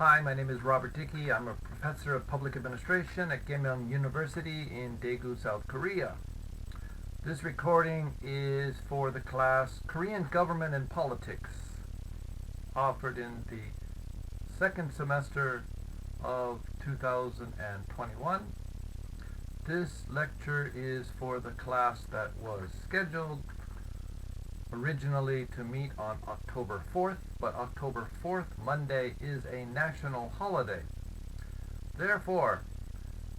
Hi, my name is Robert Dickey. I'm a professor of public administration at Gimyeong University in Daegu, South Korea. This recording is for the class Korean Government and Politics, offered in the second semester of 2021. This lecture is for the class that was scheduled originally to meet on October 4th, but October 4th, Monday, is a national holiday. Therefore,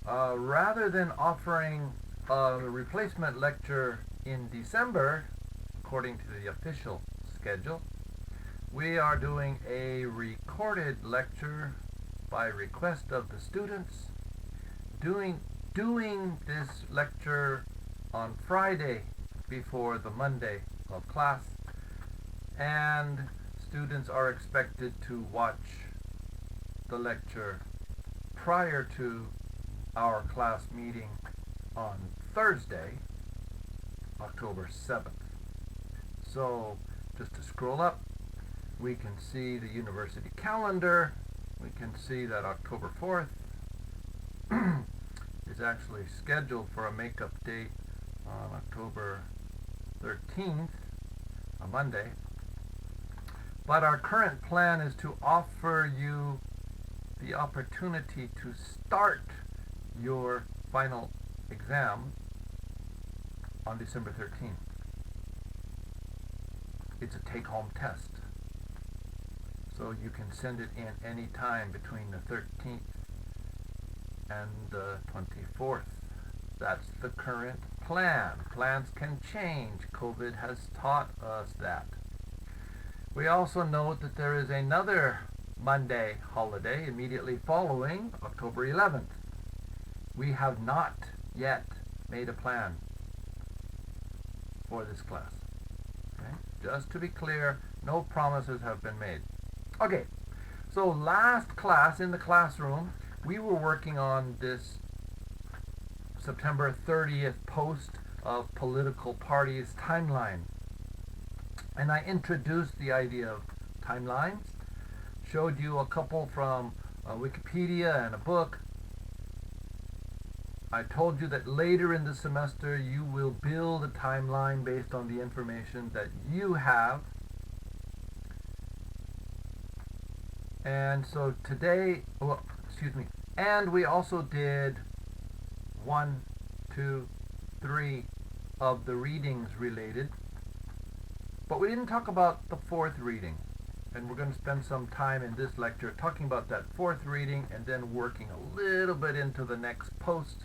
rather than offering a replacement lecture in December, according to the official schedule, we are doing a recorded lecture by request of the students, doing this lecture on Friday before the Monday of class, and students are expected to watch the lecture prior to our class meeting on Thursday, October 7th. So just to scroll up, we can see the university calendar. We can see that October 4th is actually scheduled for a makeup date on October 13th, a Monday. But our current plan is to offer you the opportunity to start your final exam on December 13th. It's a take-home test. So you can send it in any time between the 13th and the 24th. That's the current plan. Plans can change. COVID has taught us that. We also note that there is another Monday holiday immediately following October 11th. We have not yet made a plan for this class. Okay? Just to be clear, no promises have been made. Okay, so last class in the classroom, we were working on this September 30th post of political parties timeline. And I introduced the idea of timelines, showed you a couple from Wikipedia and a book. I told you that later in the semester you will build a timeline based on the information that you have. And so today, and we also did 1, 2, 3 of the readings related. But we didn't talk about the fourth reading. And we're going to spend some time in this lecture talking about that fourth reading and then working a little bit into the next post.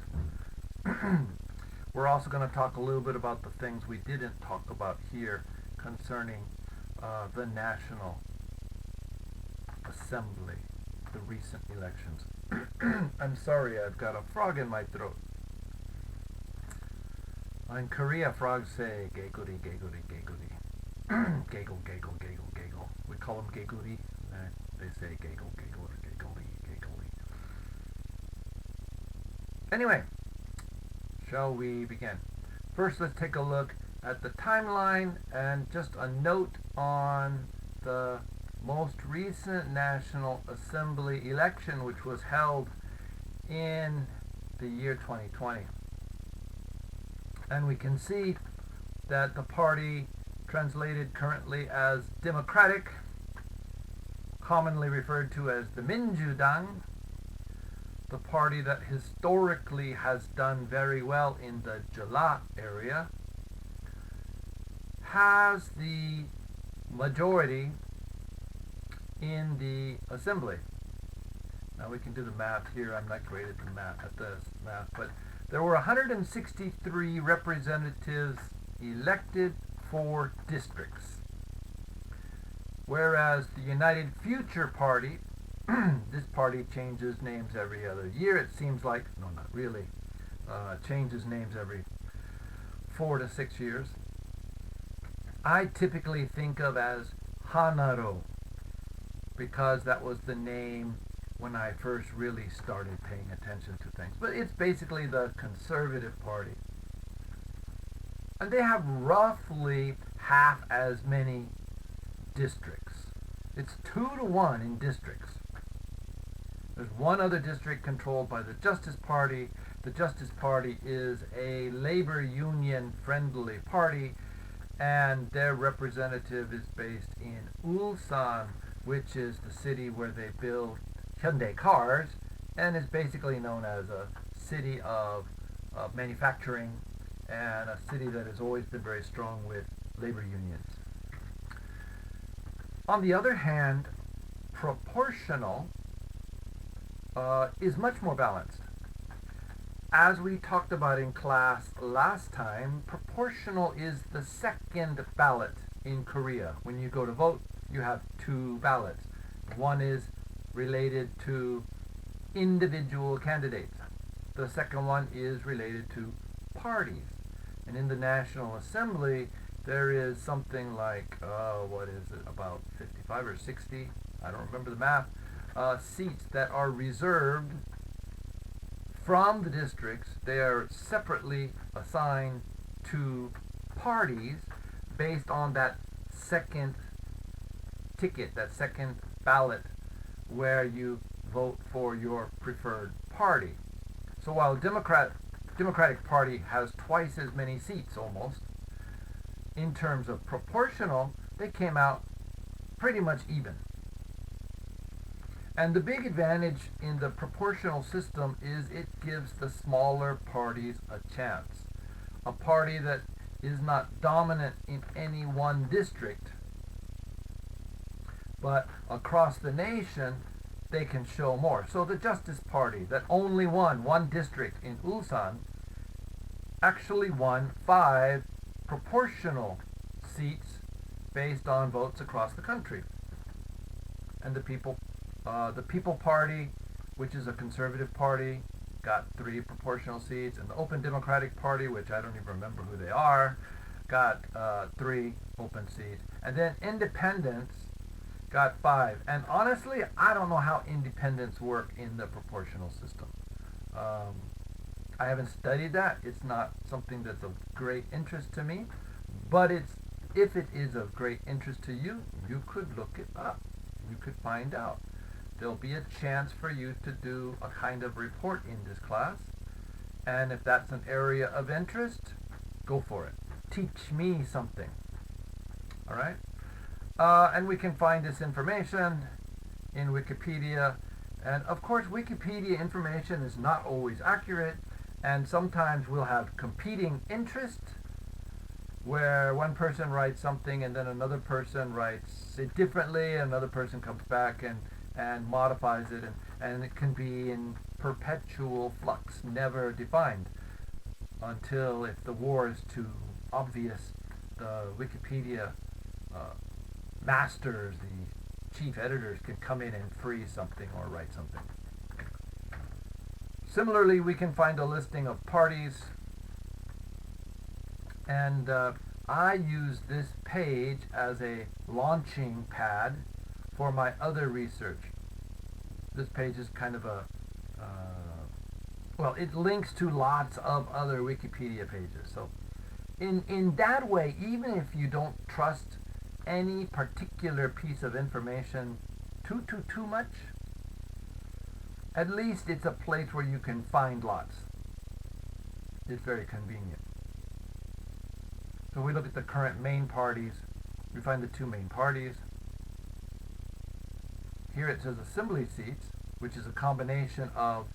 We're also going to talk a little bit about the things we didn't talk about here concerning the National Assembly, the recent elections. I'm sorry, I've got a frog in my throat. In Korea, frogs say geguri, geguri, geguri. Gaggle, gaggle, gaggle, gaggle. We call them geguri. They say gaggle, gaggle, or giggly, giggly. Anyway, shall we begin? First, let's take a look at the timeline and just a note on the most recent National Assembly election, which was held in the year 2020. And we can see that the party translated currently as Democratic, commonly referred to as the Minjudang, the party that historically has done very well in the Jeolla area, has the majority in the assembly. Now we can do the math here. I'm not great at this math, but there were 163 representatives elected for districts. Whereas the United Future Party, this party changes names every other year, it seems like, no, not really, changes names every 4 to 6 years. I typically think of as Hanaro, because that was the name when I first really started paying attention to things. But it's basically the Conservative Party. And they have roughly half as many districts. It's 2 to 1 in districts. There's one other district controlled by the Justice Party. The Justice Party is a labor union friendly party, and their representative is based in Ulsan, which is the city where they build Hyundai cars, and is basically known as a city of manufacturing, and a city that has always been very strong with labor unions. On the other hand, proportional is much more balanced. As we talked about in class last time, proportional is the second ballot in Korea. When you go to vote, you have two ballots. One is related to individual candidates. The second one is related to parties. And in the National Assembly, there is something like, about 55 or 60, I don't remember the math, seats that are reserved from the districts. They are separately assigned to parties based on that second ticket, that second ballot, where you vote for your preferred party. So while Democratic Party has twice as many seats almost, in terms of proportional, they came out pretty much even. And the big advantage in the proportional system is it gives the smaller parties a chance. A party that is not dominant in any one district, but across the nation, they can show more. So the Justice Party that only won one district in Ulsan actually won 5 proportional seats based on votes across the country. And the People Party, which is a conservative party, got 3 proportional seats, and the Open Democratic Party, which I don't even remember who they are, got 3 open seats. And then independents got 5. And honestly, I don't know how independents work in the proportional system. I haven't studied that. It's not something that's of great interest to me. But if it is of great interest to you, you could look it up. You could find out. There'll be a chance for you to do a kind of report in this class. And if that's an area of interest, go for it. Teach me something. All right? And we can find this information in Wikipedia. And of course, Wikipedia information is not always accurate. And sometimes we'll have competing interests, where one person writes something and then another person writes it differently, and another person comes back and modifies it, and it can be in perpetual flux, never defined, until, if the war is too obvious, the Wikipedia masters, the chief editors, can come in and freeze something or write something. Similarly, we can find a listing of parties, and I use this page as a launching pad for my other research. This page is kind of it links to lots of other Wikipedia pages. So in that way, even if you don't trust any particular piece of information too much, at least it's a place where you can find lots. It's very convenient. So we look at the current main parties. We find the 2 main parties. Here it says assembly seats, which is a combination of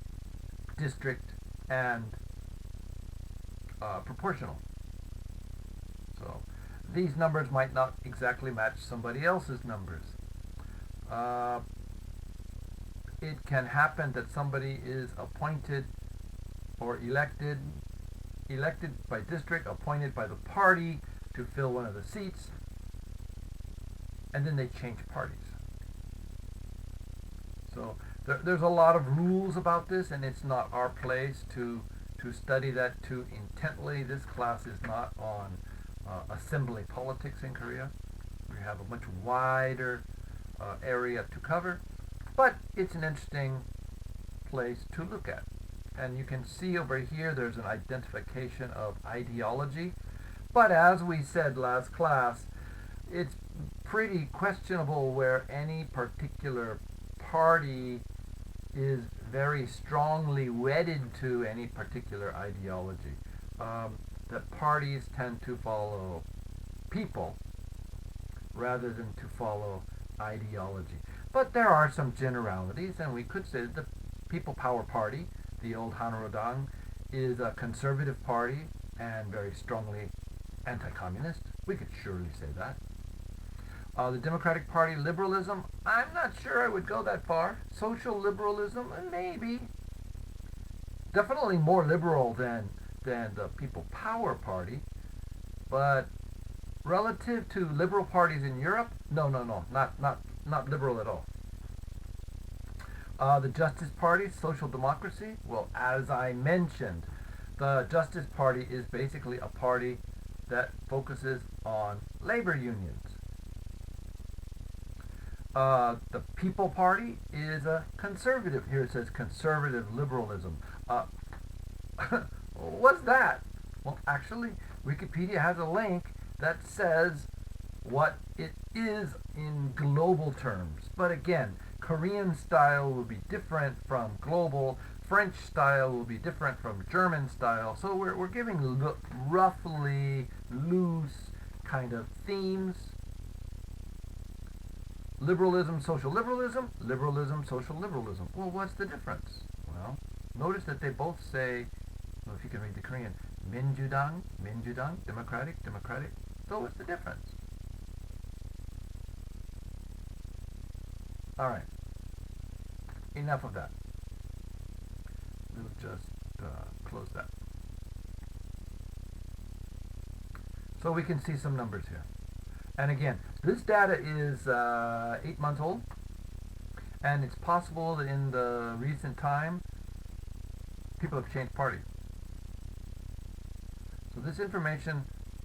district and proportional. So these numbers might not exactly match somebody else's numbers. It can happen that somebody is appointed or elected by district, appointed by the party to fill one of the seats, and then they change parties. So there's a lot of rules about this, and it's not our place to study that too intently. This class is not on assembly politics in Korea. We have a much wider area to cover, but it's an interesting place to look at. And you can see over here there's an identification of ideology. But as we said last class, it's pretty questionable where any particular party is very strongly wedded to any particular ideology. That parties tend to follow people rather than to follow ideology. But there are some generalities, and we could say that the People Power Party, the old Hanarodang, is a conservative party and very strongly anti-communist. We could surely say that. The Democratic Party, liberalism, I'm not sure I would go that far. Social liberalism, maybe. Definitely more liberal than the People Power Party. But relative to liberal parties in Europe, no, not liberal at all. The Justice Party, social democracy, well, as I mentioned, the Justice Party is basically a party that focuses on labor unions. The People Party is a conservative. Here it says conservative liberalism. What's that? Well, actually, Wikipedia has a link that says what it is in global terms. But again, Korean style will be different from global. French style will be different from German style. So we're giving roughly loose kind of themes. Liberalism, social liberalism, liberalism, social liberalism. Well, what's the difference? Well, notice that they both say, well, if you can read the Korean, Minjudang, Minjudang, democratic, democratic. So what's the difference? All right. Enough of that. We'll just close that. So we can see some numbers here. And again, this data is 8 months old, and it's possible that in the recent time, people have changed parties. So this information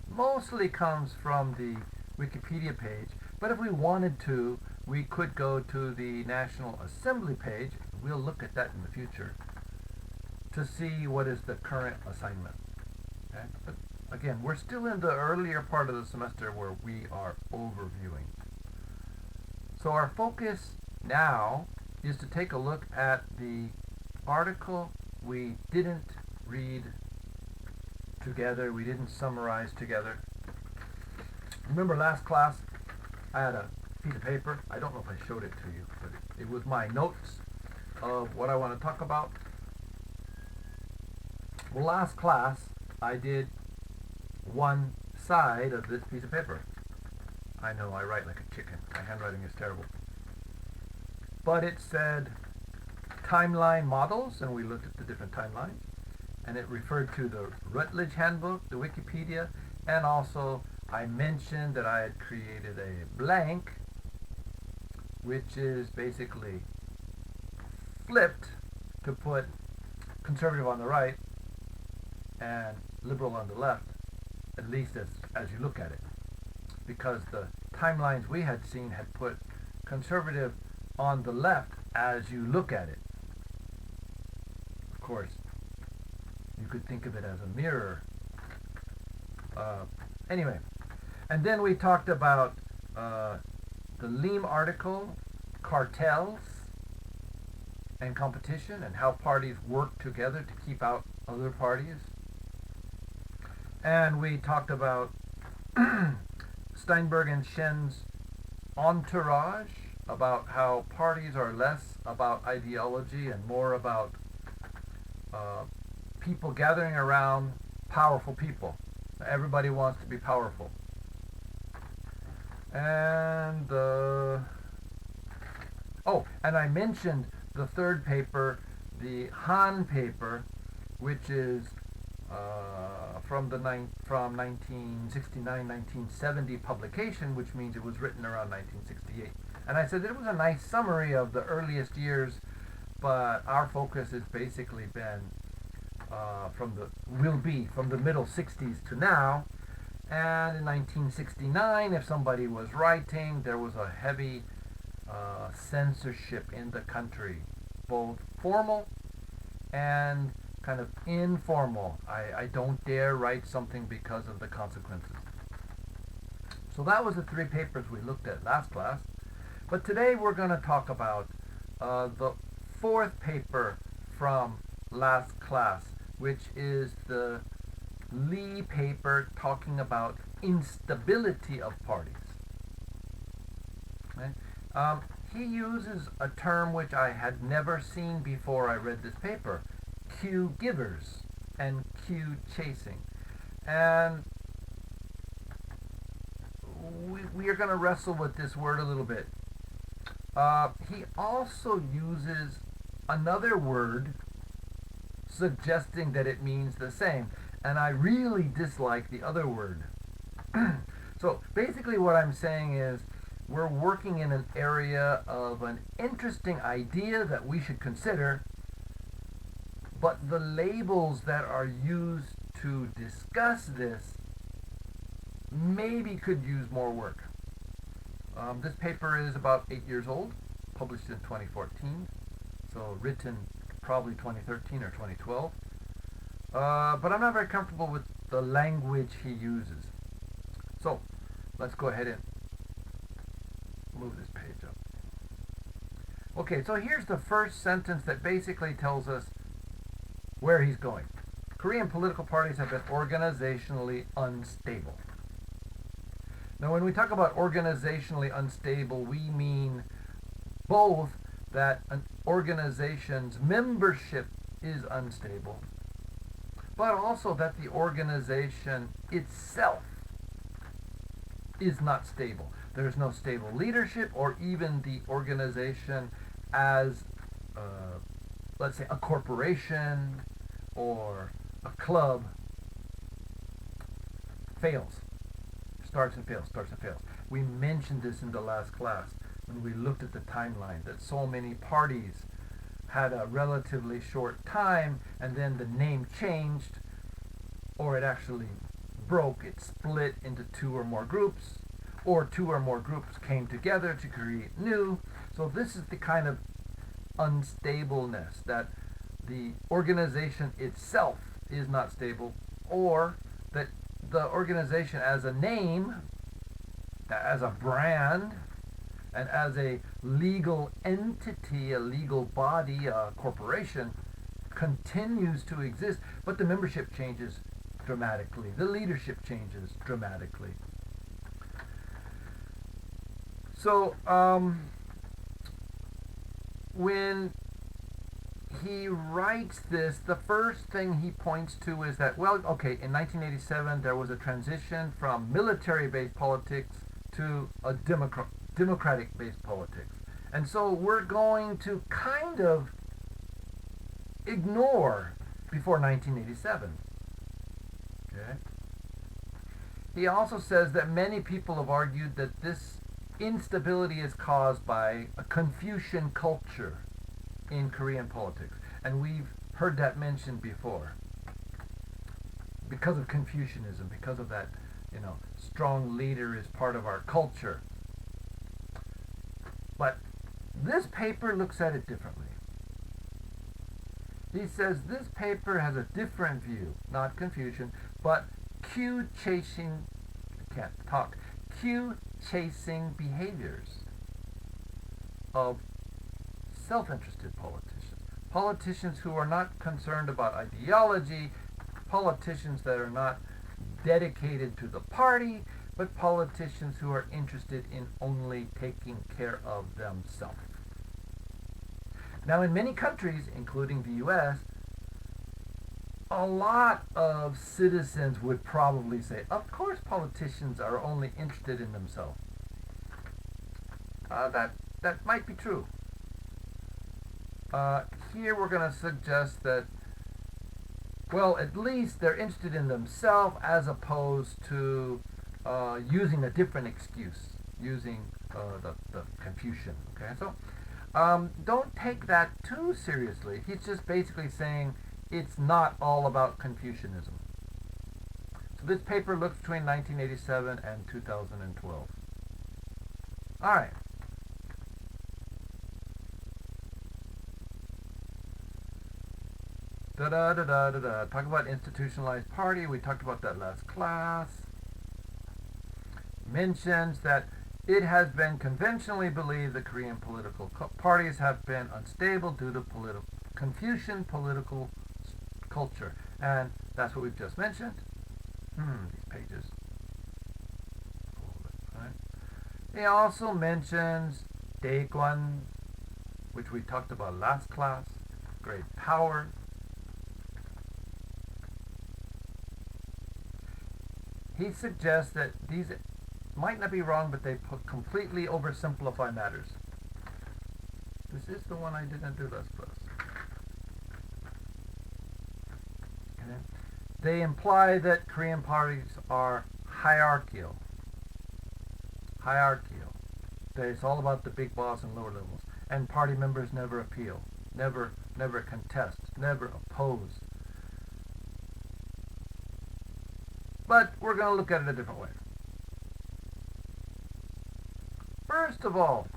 mostly comes from the Wikipedia page, but if we wanted to, we could go to the National Assembly page. We'll look at that in the future to see what is the current assignment. Okay? But again, we're still in the earlier part of the semester where we are overviewing. So our focus now is to take a look at the article we didn't read together, we didn't summarize together. Remember last class, I had a piece of paper. I don't know if I showed it to you, but it was my notes of what I want to talk about. Well, last class, I did one side of this piece of paper. I know I write like a chicken. My handwriting is terrible. But it said timeline models, and we looked at the different timelines. And it referred to the Routledge Handbook, the Wikipedia, and also I mentioned that I had created a blank, which is basically flipped to put conservative on the right and liberal on the left, at least as you look at it. Because the timelines we had seen had put conservative on the left as you look at it. Of course, you could think of it as a mirror. Anyway, and then we talked about the Leam article, cartels and competition, and how parties work together to keep out other parties. And we talked about Steinberg and Shen's entourage, about how parties are less about ideology and more about people gathering around powerful people. Everybody wants to be powerful. And and I mentioned the third paper, the Han paper, which is from 1969-1970 publication, which means it was written around 1968. And I said that it was a nice summary of the earliest years, but our focus has basically been from the middle 60s to now. And in 1969, if somebody was writing, there was a heavy censorship in the country, both formal and kind of informal. I don't dare write something because of the consequences. So that was the three papers we looked at last class. But today we're going to talk about the fourth paper from last class, which is the Lee paper talking about instability of parties. Okay? He uses a term which I had never seen before I read this paper, cue givers and cue chasing. And we are going to wrestle with this word a little bit. He also uses another word suggesting that it means the same, and I really dislike the other word. So basically what I'm saying is we're working in an area of an interesting idea that we should consider, but the labels that are used to discuss this maybe could use more work. This paper is about 8 years old, published in 2014, so written probably 2013 or 2012. But I'm not very comfortable with the language he uses. So let's go ahead and move this page up. Okay, so here's the first sentence that basically tells us where he's going. Korean political parties have been organizationally unstable. Now, when we talk about organizationally unstable, we mean both that an organization's membership is unstable, but also that the organization itself is not stable. There's no stable leadership, or even the organization as, let's say, a corporation or a club fails. Starts and fails. We mentioned this in the last class when we looked at the timeline, that so many parties had a relatively short time, and then the name changed, or it actually broke. It split into two or more groups, or two or more groups came together to create new. So this is the kind of unstableness, that the organization itself is not stable, or that the organization as a name, as a brand, and as a legal entity, a legal body, a corporation, continues to exist, but the membership changes dramatically. The leadership changes dramatically. So, when he writes this, the first thing he points to is that, well, okay, in 1987 there was a transition from military-based politics to a democratic-based politics. And so we're going to kind of ignore before 1987. Okay? He also says that many people have argued that this instability is caused by a Confucian culture in Korean politics, and we've heard that mentioned before. Because of Confucianism, because of that, strong leader is part of our culture. But this paper looks at it differently. He says this paper has a different view, not Confucian, but cue chasing behaviors of self-interested politicians who are not concerned about ideology, politicians that are not dedicated to the party, but politicians who are interested in only taking care of themselves. Now, in many countries, including the US, a lot of citizens would probably say, of course politicians are only interested in themselves. That might be true. Here we're going to suggest that, well, at least they're interested in themselves, as opposed to using a different excuse, using the Confucian. Okay, so don't take that too seriously. He's just basically saying it's not all about Confucianism. So this paper looks between 1987 and 2012. All right. Talk about institutionalized party. We talked about that last class. Mentions that It has been conventionally believed that Korean political parties have been unstable due to Confucian political culture. And that's what we've just mentioned. These pages. Right. He also mentions Daeguan, which we talked about last class, great power. He suggests that these might not be wrong, but they completely oversimplify matters. This is the one I didn't do last class. Okay. They imply that Korean parties are hierarchical. That it's all about the big boss and lower levels. And party members never appeal, never contest, never oppose. But we're going to look at it a different way. First of all,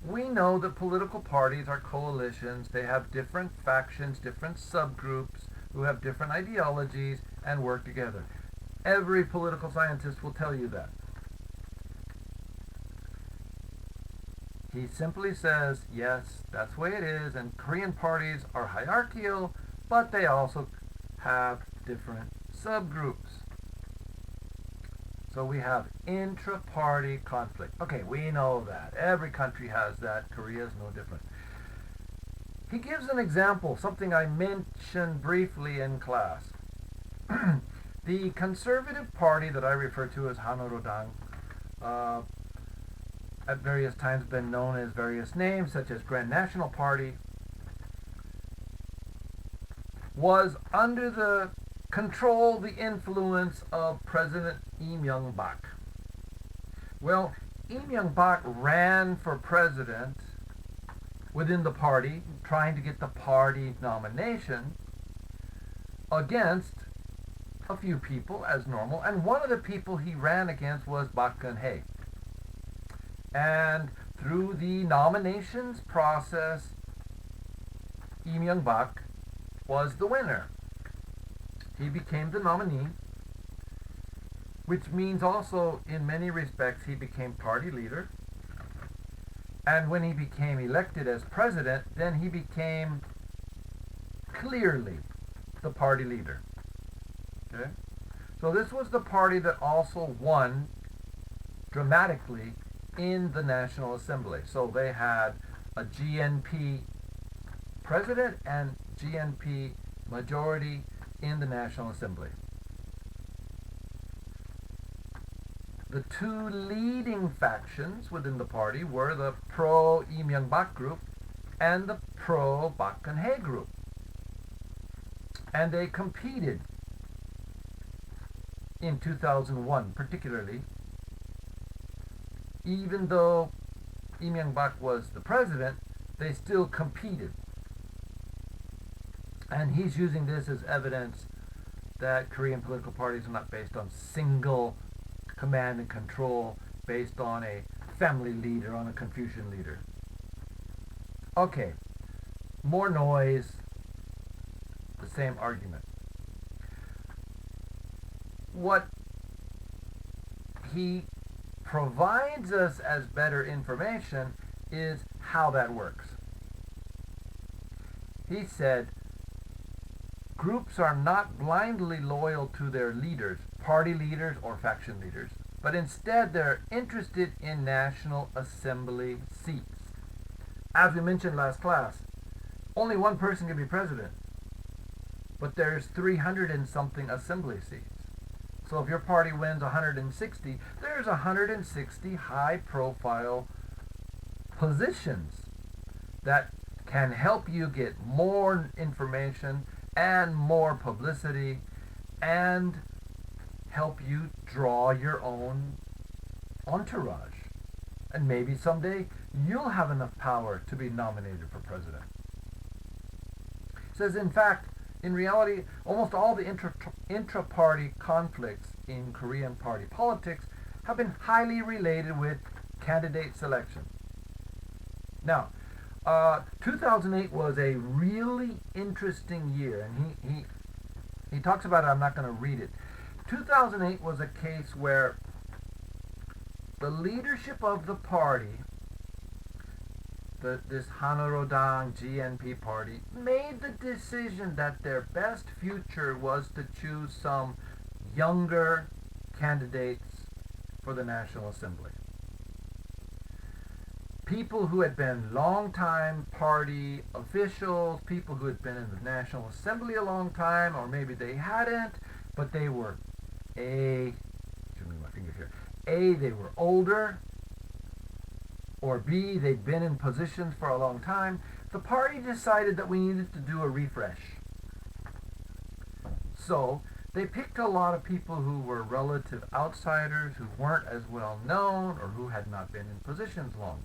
we know that political parties are coalitions. They have different factions, different subgroups who have different ideologies and work together. Every political scientist will tell you that. He simply says, yes, that's the way it is, and Korean parties are hierarchical, but they also have different subgroups. So we have intra-party conflict. Okay, we know that. Every country has that. Korea is no different. He gives an example, something I mentioned briefly in class. The Conservative Party that I refer to as Hanorodang, at various times been known as various names, such as Grand National Party, was under the control, the influence of President Lee Myung-bak. Well, Lee Myung-bak ran for president within the party, trying to get the party nomination against a few people as normal, and one of the people he ran against was Park Geun-hye. And through the nominations process, Lee Myung-bak was the winner. He became the nominee, which means also in many respects he became party leader. And when he became elected as president, then he became clearly the party leader. Okay? So this was the party that also won dramatically in the National Assembly. So they had a GNP president and GNP majority in the National Assembly. The two leading factions within the party were the pro-Lee Myung-bak group and the pro-Park Geun-hye group. And they competed in 2001 particularly. Even though Lee Myung-bak was the president, they still competed. And he's using this as evidence that Korean political parties are not based on single command and control, based on a family leader, on a Confucian leader. Okay, more noise, the same argument. What he provides us as better information is how that works. He said, groups are not blindly loyal to their leaders, party leaders or faction leaders, but instead they're interested in National Assembly seats. As we mentioned last class, only one person can be president, but there's 300 and something assembly seats. So if your party wins 160, there's 160 high-profile positions that can help you get more information and more publicity and help you draw your own entourage. And maybe someday you'll have enough power to be nominated for president. It says, in fact, in reality, almost all the intra-party conflicts in Korean party politics have been highly related with candidate selection. Now, 2008 was a really interesting year, and he talks about it. I'm not going to read it. 2008 was a case where the leadership of the party, this Hanarodang GNP party, made the decision that their best future was to choose some younger candidates for the National Assembly. People who had been long-time party officials, people who had been in the National Assembly a long time, or maybe they hadn't, but they were A, they were older, or B, they'd been in positions for a long time. The party decided that we needed to do a refresh. So they picked a lot of people who were relative outsiders, who weren't as well known, or who had not been in positions long.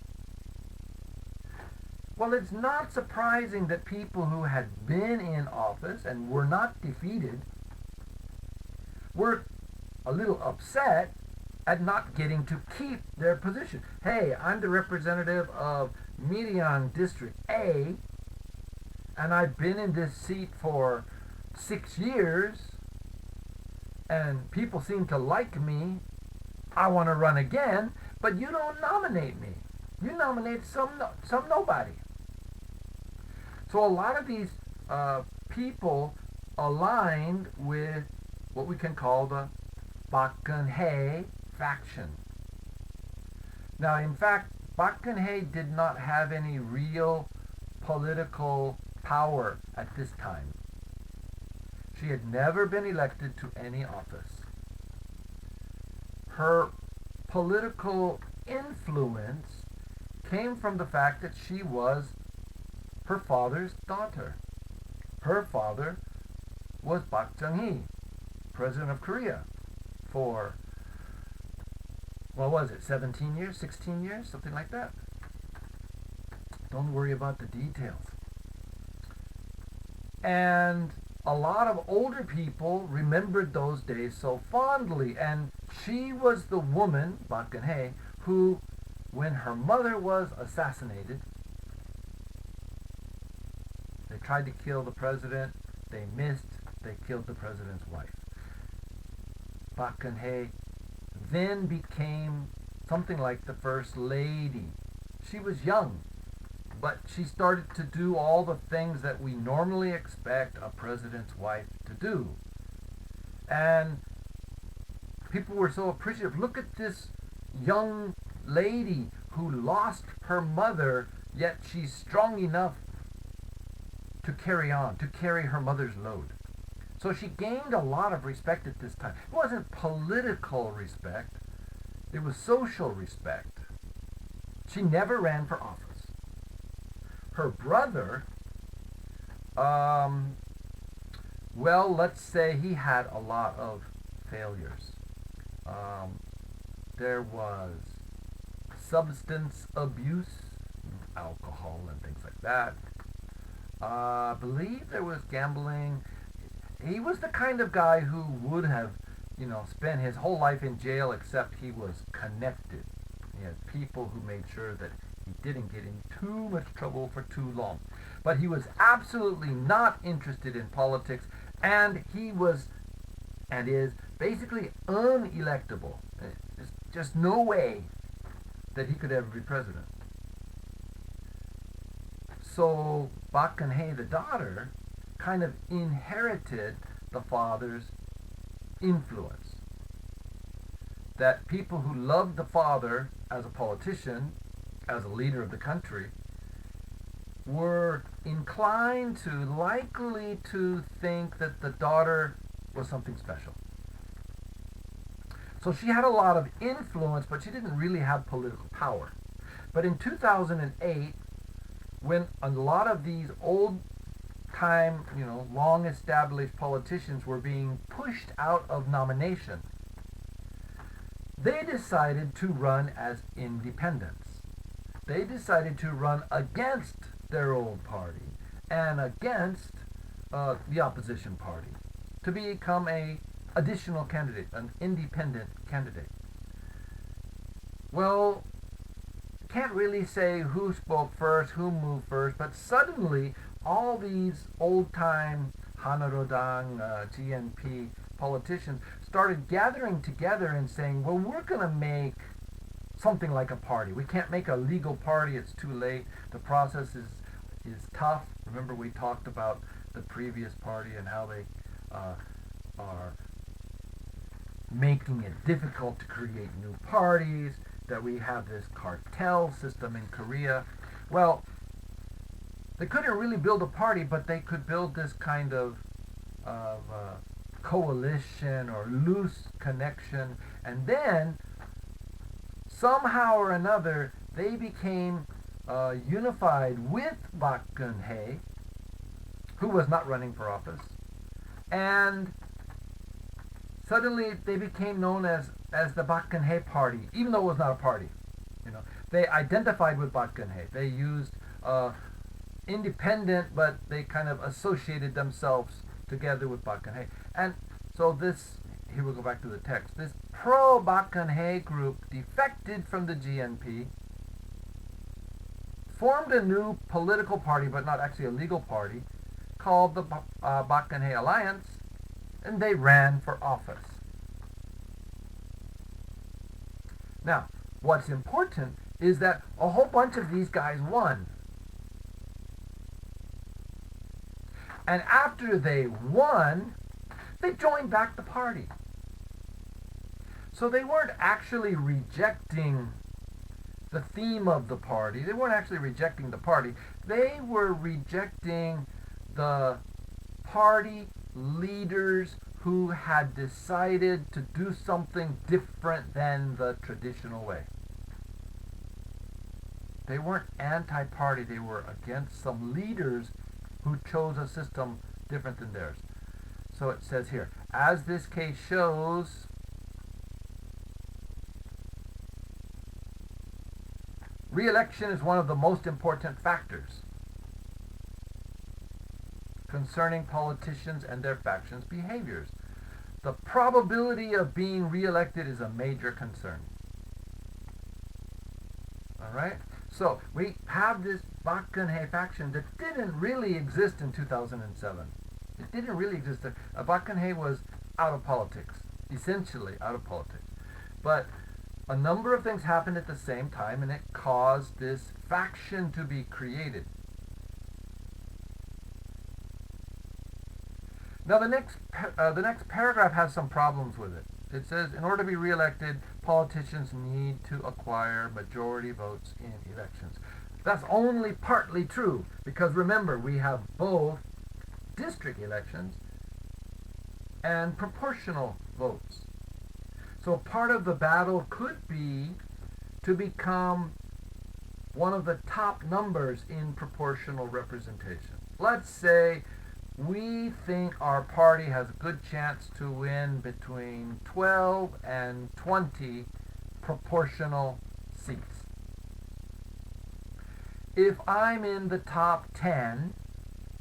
Well, it's not surprising that people who had been in office and were not defeated were a little upset at not getting to keep their position. Hey, I'm the representative of Miriam District A, and I've been in this seat for 6 years, and people seem to like me. I want to run again, but you don't nominate me. You nominate some nobody. So a lot of these people aligned with what we can call the Park Geun-hye faction. Now, in fact, Park Geun-hye did not have any real political power at this time. She had never been elected to any office. Her political influence came from the fact that she was her father's daughter. Her father was Park Chung-hee, president of Korea, for, what was it, 17 years, 16 years, something like that. Don't worry about the details. And a lot of older people remembered those days so fondly, and she was the woman, Park Geun-hye, who, when her mother was assassinated, they tried to kill the president, they missed, they killed the president's wife. Park Geun-hye then became something like the first lady. She was young, but she started to do all the things that we normally expect a president's wife to do. And people were so appreciative. Look at this young lady who lost her mother, yet she's strong enough to carry on, to carry her mother's load. So she gained a lot of respect at this time. It wasn't political respect, it was social respect. She never ran for office. Her brother, well, let's say he had a lot of failures. There was substance abuse, alcohol and things like that. I believe there was gambling. He was the kind of guy who would have, spent his whole life in jail, except he was connected. He had people who made sure that he didn't get in too much trouble for too long. But he was absolutely not interested in politics, and he was, and is, basically unelectable. There's just no way that he could ever be president. So Park Geun-hye, the daughter, kind of inherited the father's influence. That people who loved the father as a politician, as a leader of the country, were inclined to, likely to think that the daughter was something special. So she had a lot of influence, but she didn't really have political power. But in 2008, when a lot of these old-time, long-established politicians were being pushed out of nomination, they decided to run as independents. They decided to run against their old party and against the opposition party to become an additional candidate, an independent candidate. Well, can't really say who spoke first, who moved first, but suddenly all these old-time Hanarodang, GNP politicians started gathering together and saying, well, we're going to make something like a party. We can't make a legal party. It's too late. The process is tough. Remember we talked about the previous party and how they are making it difficult to create new parties, that we have this cartel system in Korea. Well, they couldn't really build a party, but they could build this kind of coalition or loose connection, and then somehow or another they became unified with Park Geun-hye, who was not running for office, and suddenly they became known as the Park Geun-hye Party, even though it was not a party. They identified with Park Geun-hye. They used independent, but they kind of associated themselves together with Park Geun-hye. And so here we'll go back to the text. This pro-Park Geun-hye group defected from the GNP, formed a new political party, but not actually a legal party, called the Park Geun-hye Alliance, and they ran for office. Now, what's important is that a whole bunch of these guys won. And after they won, they joined back the party. So they weren't actually rejecting the theme of the party. They weren't actually rejecting the party. They were rejecting the party leaders who had decided to do something different than the traditional way. They weren't anti-party. They were against some leaders who chose a system different than theirs. So it says here, as this case shows, re-election is one of the most important factors concerning politicians and their factions' behaviors. The probability of being re-elected is a major concern. All right? So we have this Park Geun-hye faction that didn't really exist in 2007. It didn't really exist. Park Geun-hye was out of politics, essentially out of politics. But a number of things happened at the same time, and it caused this faction to be created. Now the next paragraph has some problems with it. It says, in order to be re-elected, politicians need to acquire majority votes in elections. That's only partly true, because remember, we have both district elections and proportional votes. So part of the battle could be to become one of the top numbers in proportional representation. Let's say we think our party has a good chance to win between 12 and 20 proportional seats. If I'm in the top 10,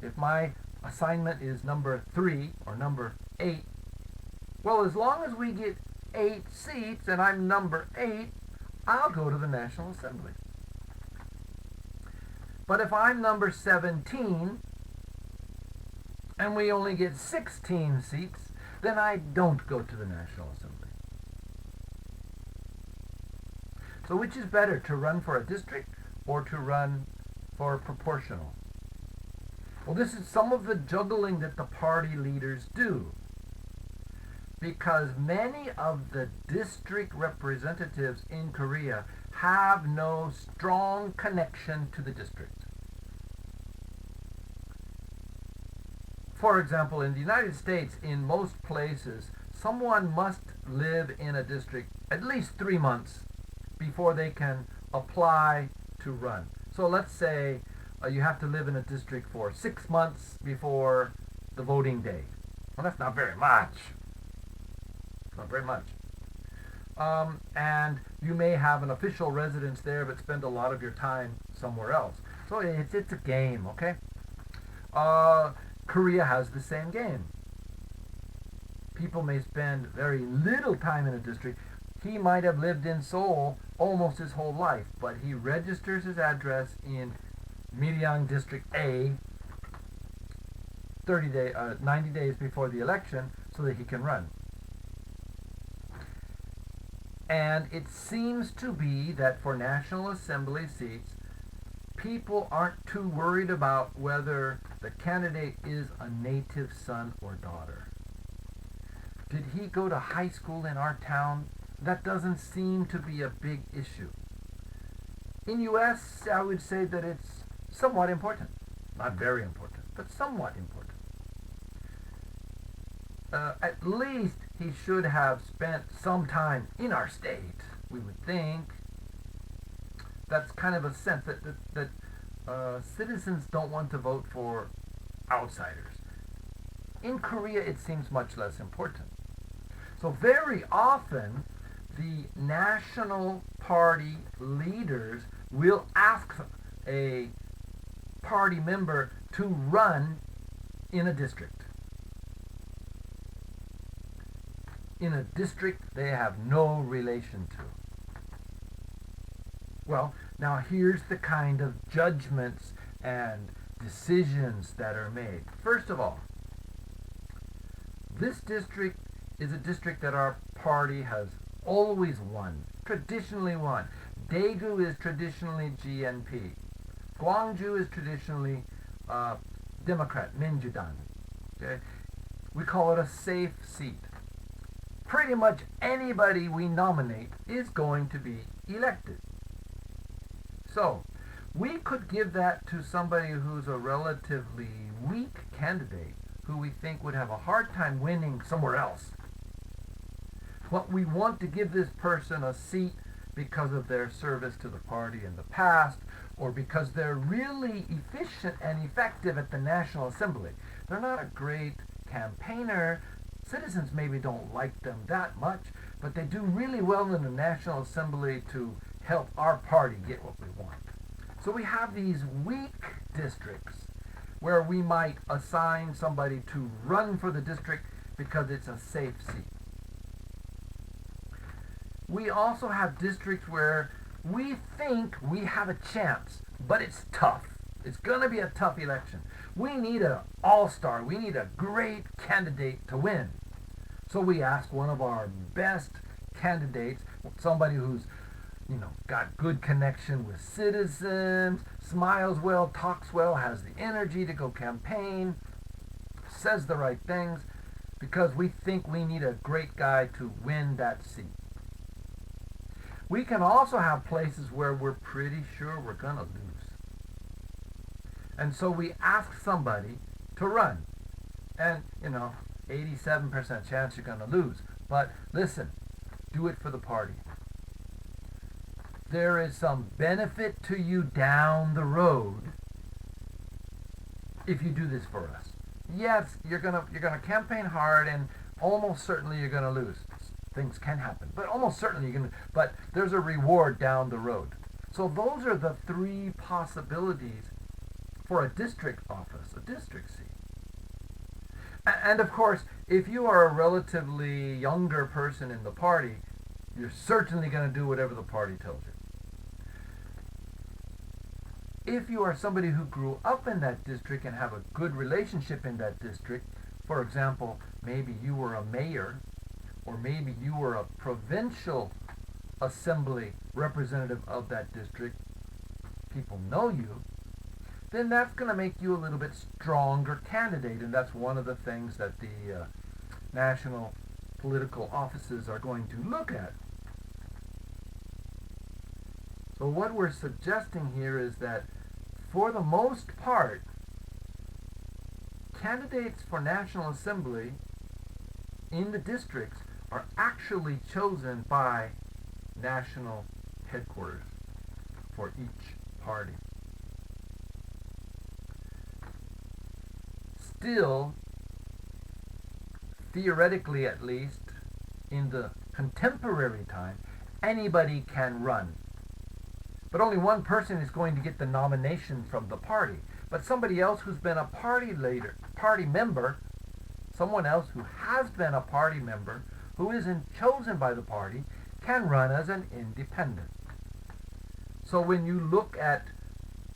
if my assignment is number 3 or number 8, well, as long as we get 8 seats and I'm number 8, I'll go to the National Assembly. But if I'm number 17 and we only get 16 seats, then I don't go to the National Assembly. So which is better, to run for a district or to run for proportional? Well, this is some of the juggling that the party leaders do, because many of the district representatives in Korea have no strong connection to the district. For example, in the United States, in most places, someone must live in a district at least 3 months before they can apply to run. So let's say you have to live in a district for 6 months before the voting day. Well, that's not very much. Not very much. And you may have an official residence there, but spend a lot of your time somewhere else. So it's a game, okay? Korea has the same game. People may spend very little time in a district. He might have lived in Seoul almost his whole life, but he registers his address in Miryang District A 90 days before the election so that he can run. And it seems to be that for National Assembly seats, people aren't too worried about whether the candidate is a native son or daughter. Did he go to high school in our town? That doesn't seem to be a big issue. In US, I would say that it's somewhat important. Not very important, but somewhat important. At least he should have spent some time in our state, we would think. That's kind of a sense that citizens don't want to vote for outsiders. In Korea, it seems much less important. So very often, the national party leaders will ask a party member to run in a district. In a district they have no relation to. Well, now here's the kind of judgments and decisions that are made. First of all, this district is a district that our party has always won, traditionally won. Daegu is traditionally GNP. Gwangju is traditionally Democrat, Minjudan. Okay? We call it a safe seat. Pretty much anybody we nominate is going to be elected. So, we could give that to somebody who's a relatively weak candidate who we think would have a hard time winning somewhere else. But we want to give this person a seat because of their service to the party in the past, or because they're really efficient and effective at the National Assembly. They're not a great campaigner. Citizens maybe don't like them that much, but they do really well in the National Assembly to help our party get what we want. So we have these weak districts where we might assign somebody to run for the district because it's a safe seat. We also have districts where we think we have a chance, but it's tough. It's going to be a tough election. We need an all-star. We need a great candidate to win. So we ask one of our best candidates, somebody who's, got good connection with citizens, smiles well, talks well, has the energy to go campaign, says the right things, because we think we need a great guy to win that seat. We can also have places where we're pretty sure we're going to lose. And so we ask somebody to run. And, 87% chance you're going to lose. But listen, do it for the party. There is some benefit to you down the road if you do this for us. Yes, you're gonna campaign hard, and almost certainly you're going to lose. Things can happen, but almost certainly but there's a reward down the road. So those are the three possibilities for a district office, a district seat. And of course, if you are a relatively younger person in the party, you're certainly going to do whatever the party tells you. If you are somebody who grew up in that district and have a good relationship in that district, for example, maybe you were a mayor, or maybe you were a provincial assembly representative of that district, people know you, then that's going to make you a little bit stronger candidate, and that's one of the things that the national political offices are going to look at. So what we're suggesting here is that, for the most part, candidates for National Assembly in the districts are actually chosen by national headquarters for each party. Still, theoretically at least, in the contemporary time, anybody can run. But only one person is going to get the nomination from the party. But somebody else who's been a party member, someone else who has been a party member, who isn't chosen by the party, can run as an independent. So when you look at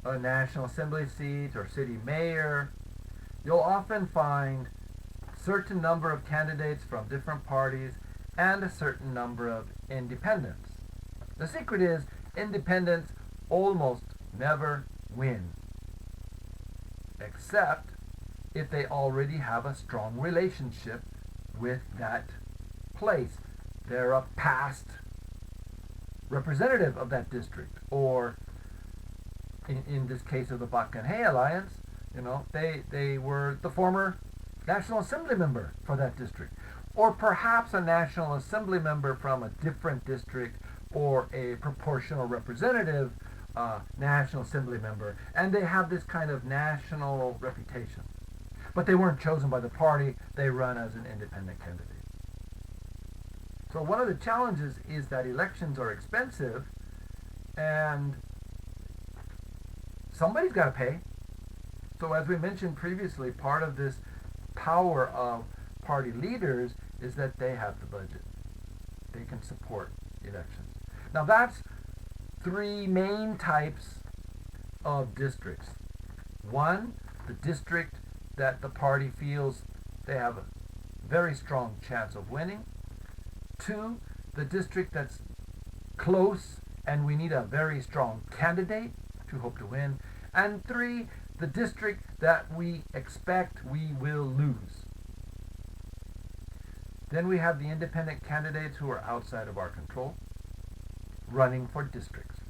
a National Assembly seat or city mayor, you'll often find a certain number of candidates from different parties and a certain number of independents. The secret is independents almost never win, except if they already have a strong relationship with that place. They're a past representative of that district, or in this case of the Bach and Hay Alliance, they were the former National Assembly member for that district, or perhaps a National Assembly member from a different district, or a proportional representative National Assembly member, and they have this kind of national reputation. But they weren't chosen by the party, they run as an independent candidate. So one of the challenges is that elections are expensive, and somebody's got to pay. So as we mentioned previously, part of this power of party leaders is that they have the budget. They can support elections. Now that's three main types of districts. One, the district that the party feels they have a very strong chance of winning. Two, the district that's close and we need a very strong candidate to hope to win. And three, the district that we expect we will lose. Then we have the independent candidates who are outside of our control, running for districts.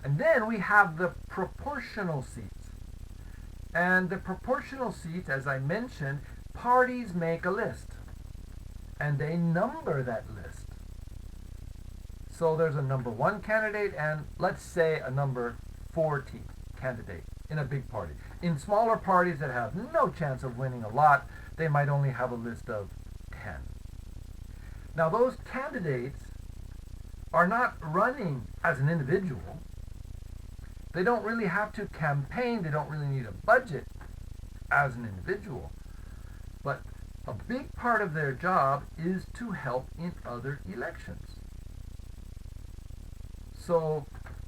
And then we have the proportional seats. And the proportional seats, as I mentioned, parties make a list. And they number that list. So there's a number 1 candidate and let's say a number 40 candidate in a big party. In smaller parties that have no chance of winning a lot, they might only have a list of 10. Now those candidates are not running as an individual. They don't really have to campaign. They don't really need a budget as an individual. But a big part of their job is to help in other elections. So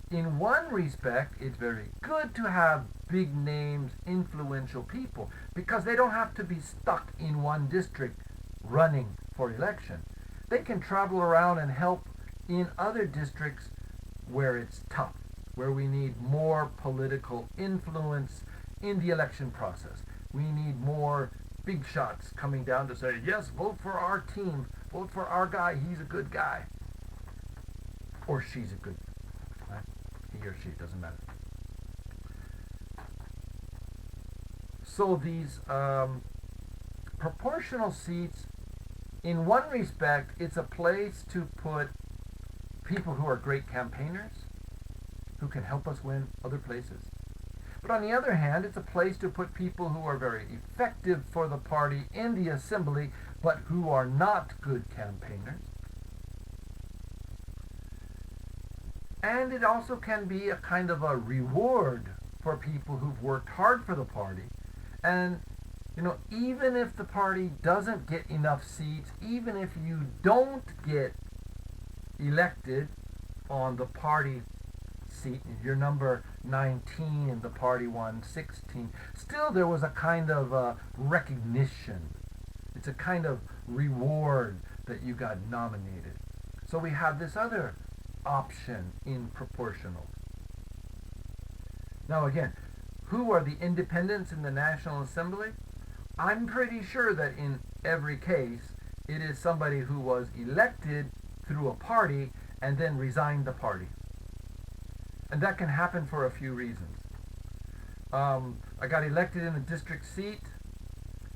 in one respect, it's very good to have big names, influential people, because they don't have to be stuck in one district running for election. They can travel around and help in other districts where it's tough, where we need more political influence in the election process. We need more big shots coming down to say, yes, vote for our team, vote for our guy, he's a good guy. Or she's a good guy. Right? He or she, doesn't matter. So these proportional seats, in one respect, it's a place to put people who are great campaigners, who can help us win other places. But on the other hand, it's a place to put people who are very effective for the party in the assembly, but who are not good campaigners. And it also can be a kind of a reward for people who've worked hard for the party. And, even if the party doesn't get enough seats, even if you don't get elected on the party seat, you're number 19 and the party won 16, still there was a kind of recognition. It's a kind of reward that you got nominated. So we have this other option in proportional. Now again, who are the independents in the National Assembly? I'm pretty sure that in every case it is somebody who was elected through a party and then resigned the party. And that can happen for a few reasons. I got elected in a district seat,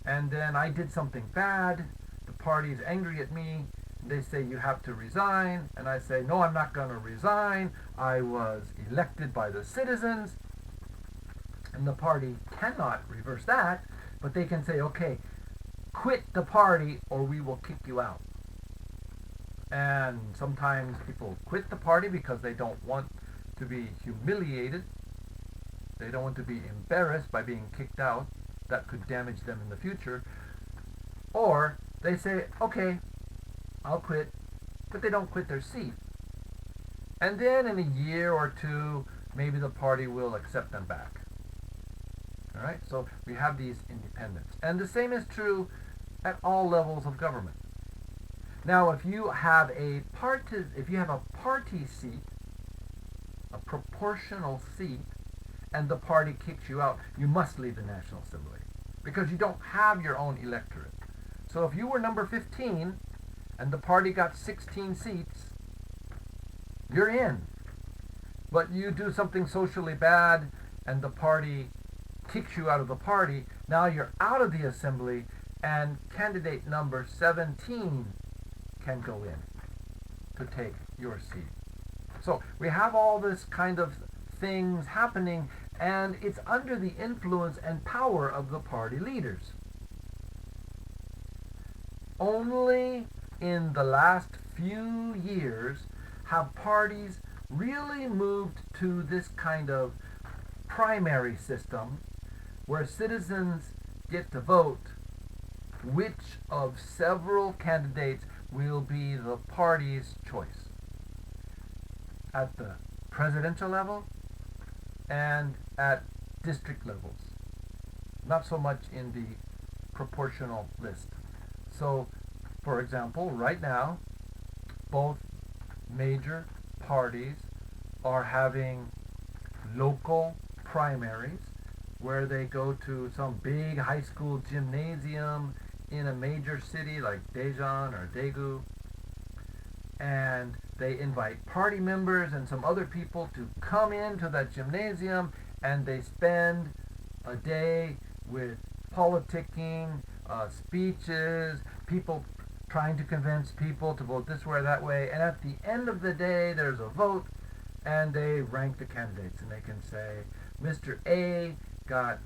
and then I did something bad. The party is angry at me. They say, you have to resign. And I say, no, I'm not going to resign. I was elected by the citizens. And the party cannot reverse that, but they can say, okay, quit the party or we will kick you out. And sometimes people quit the party because they don't want to be humiliated. They don't want to be embarrassed by being kicked out. That could damage them in the future. Or they say, okay, I'll quit, but they don't quit their seat. And then in a year or two, maybe the party will accept them back. All right, so we have these independents. And the same is true at all levels of government. Now, if you have a party seat, a proportional seat, and the party kicks you out, you must leave the National Assembly because you don't have your own electorate. So if you were number 15 and the party got 16 seats, you're in. But you do something socially bad and the party kicks you out of the party, now you're out of the assembly and candidate number 17 can go in to take your seat. So we have all this kind of things happening, and it's under the influence and power of the party leaders. Only in the last few years have parties really moved to this kind of primary system where citizens get to vote which of several candidates will be the party's choice at the presidential level and at district levels, not so much in the proportional list. So, for example, right now, both major parties are having local primaries where they go to some big high school gymnasium in a major city like Daejeon or Daegu, and they invite party members and some other people to come into that gymnasium, and they spend a day with politicking, speeches, people trying to convince people to vote this way or that way, and at the end of the day there's a vote and they rank the candidates and they can say Mr. A got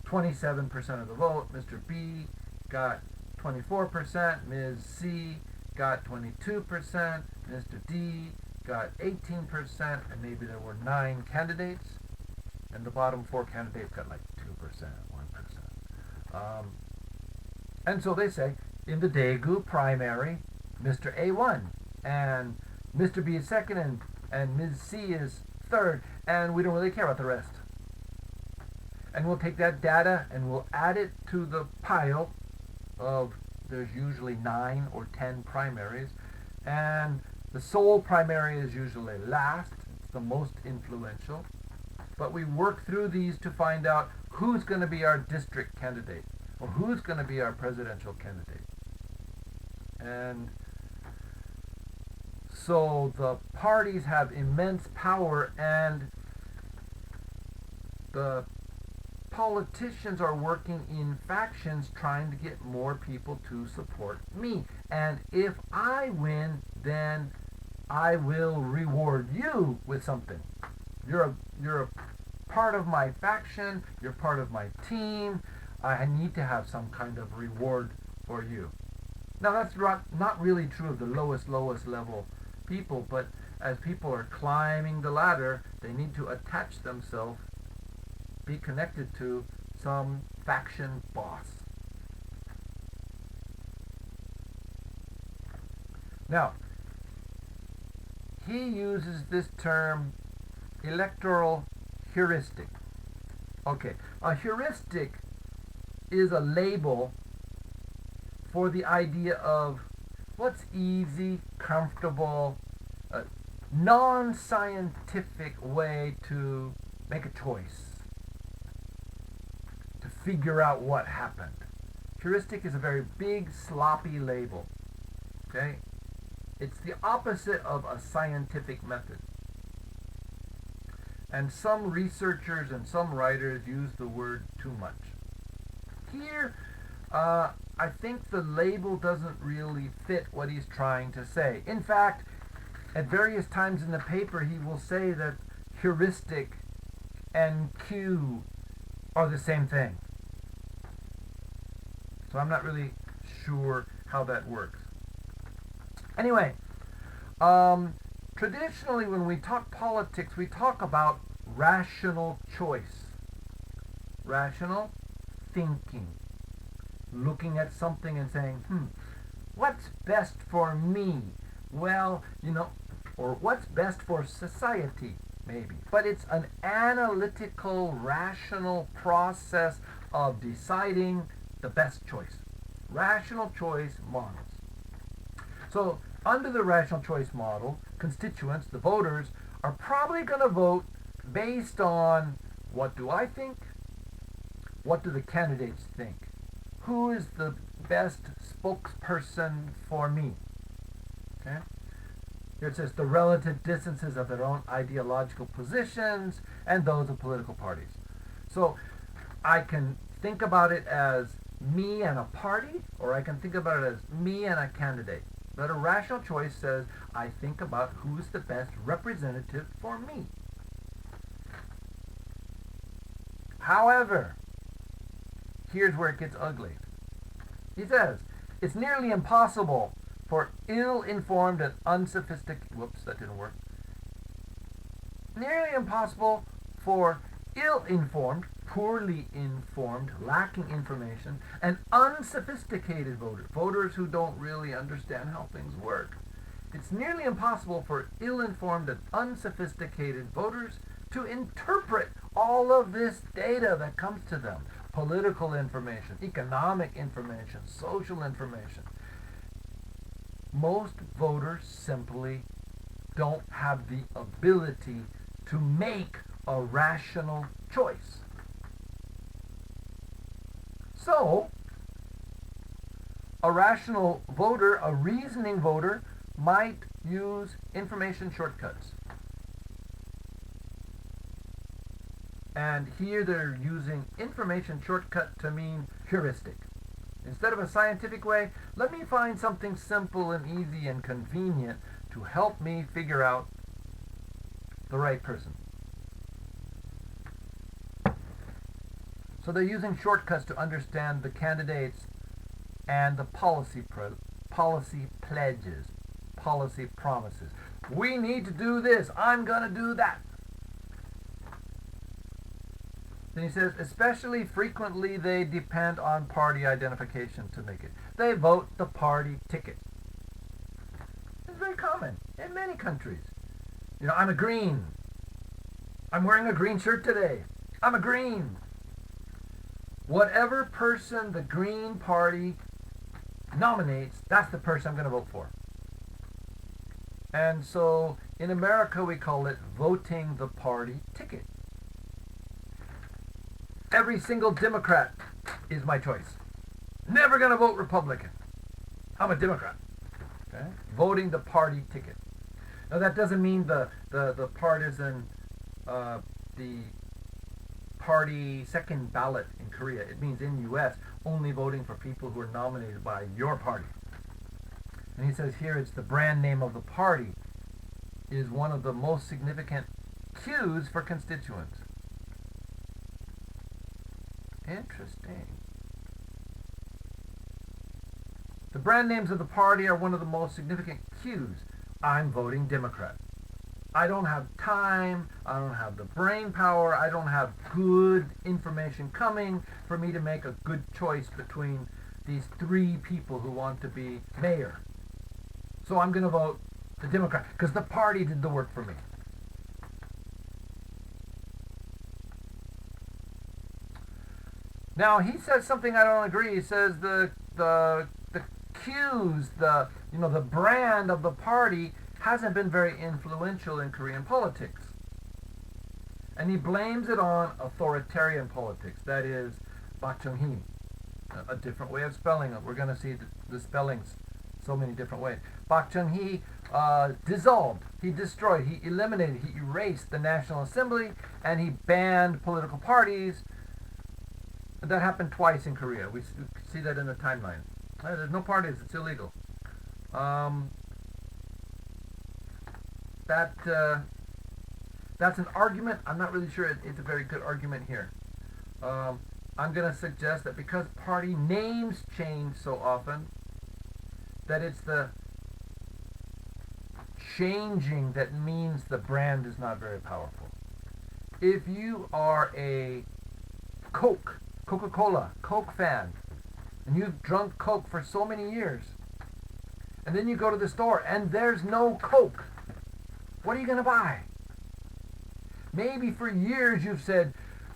27% of the vote, Mr. B got 24%, Ms. C got 22%, Mr. D got 18%, and maybe there were 9 candidates, and the bottom 4 candidates got like 2%, 1%. And so they say, in the Daegu primary, Mr. A won, and Mr. B is second, and Ms. C is third, and we don't really care about the rest. And we'll take that data and we'll add it to the pile of, there's usually 9 or 10 primaries, and the Seoul primary is usually last. It's the most influential. But we work through these to find out who's going to be our district candidate or who's going to be our presidential candidate. And so the parties have immense power, and the politicians are working in factions trying to get more people to support me. And if I win, then I will reward you with something. You're a part of my faction, you're part of my team, I need to have some kind of reward for you. Now that's not really true of the lowest level people, but as people are climbing the ladder, they need to attach themselves, be connected to some faction boss. Now, he uses this term electoral heuristic. Okay, a heuristic is a label for the idea of what's easy, comfortable, non-scientific way to make a choice, to figure out what happened. Heuristic is a very big, sloppy label. Okay? It's the opposite of a scientific method. And some researchers and some writers use the word too much. Here, I think the label doesn't really fit what he's trying to say. In fact, at various times in the paper, he will say that heuristic and Q are the same thing. So I'm not really sure how that works. Anyway, traditionally when we talk politics, we talk about rational choice, rational thinking, looking at something and saying, what's best for me? Well, or what's best for society, maybe. But it's an analytical, rational process of deciding the best choice. Rational choice models. So under the rational choice model, constituents, the voters, are probably going to vote based on what do I think, what do the candidates think, who is the best spokesperson for me. Okay? Here it says the relative distances of their own ideological positions and those of political parties. So I can think about it as me and a party, or I can think about it as me and a candidate. But a rational choice says I think about who's the best representative for me. However, here's where it gets ugly. He says, it's nearly impossible for ill-informed and unsophisticated, whoops, that didn't work. Nearly impossible for ill-informed, poorly informed, lacking information, and unsophisticated voters who don't really understand how things work. It's nearly impossible for ill-informed and unsophisticated voters to interpret all of this data that comes to them. Political information, economic information, social information. Most voters simply don't have the ability to make a rational choice. So, a rational voter, a reasoning voter, might use information shortcuts. And here they're using information shortcut to mean heuristic. Instead of a scientific way, let me find something simple and easy and convenient to help me figure out the right person. So they're using shortcuts to understand the candidates and the policy pledges, policy promises. We need to do this. I'm going to do that. Then he says, especially frequently they depend on party identification to make it. They vote the party ticket. It's very common in many countries. You know, I'm a green. I'm wearing a green shirt today. I'm a green. Whatever person the Green Party nominates, that's the person I'm going to vote for. And so in America we call it voting the party ticket. Every single Democrat is my choice. Never going to vote Republican. I'm a Democrat. Okay? Voting the party ticket. Now that doesn't mean the partisan, the party second ballot in Korea. It means in the U.S. only voting for people who are nominated by your party. And he says here it's the brand name of the party is one of the most significant cues for constituents. Interesting. The brand names of the party are one of the most significant cues. I'm voting Democrat. I don't have time, I don't have the brain power, I don't have good information coming for me to make a good choice between these three people who want to be mayor. So I'm going to vote the Democrat because the party did the work for me. Now he says something I don't agree. He says the cues, the brand of the party hasn't been very influential in Korean politics. And he blames it on authoritarian politics. That is Park Chung-hee, a different way of spelling it. We're going to see the spellings so many different ways. Park Chung-hee dissolved, he destroyed, he eliminated, he erased the National Assembly, and he banned political parties. That happened twice in Korea. We see that in the timeline. There's no parties. It's illegal. That's an argument. I'm not really sure it's a very good argument here. I'm going to suggest that because party names change so often, that it's the changing that means the brand is not very powerful. If you are a Coca-Cola, Coke fan, and you've drunk Coke for so many years, and then you go to the store and there's no Coke, what are you going to buy? Maybe for years you've said,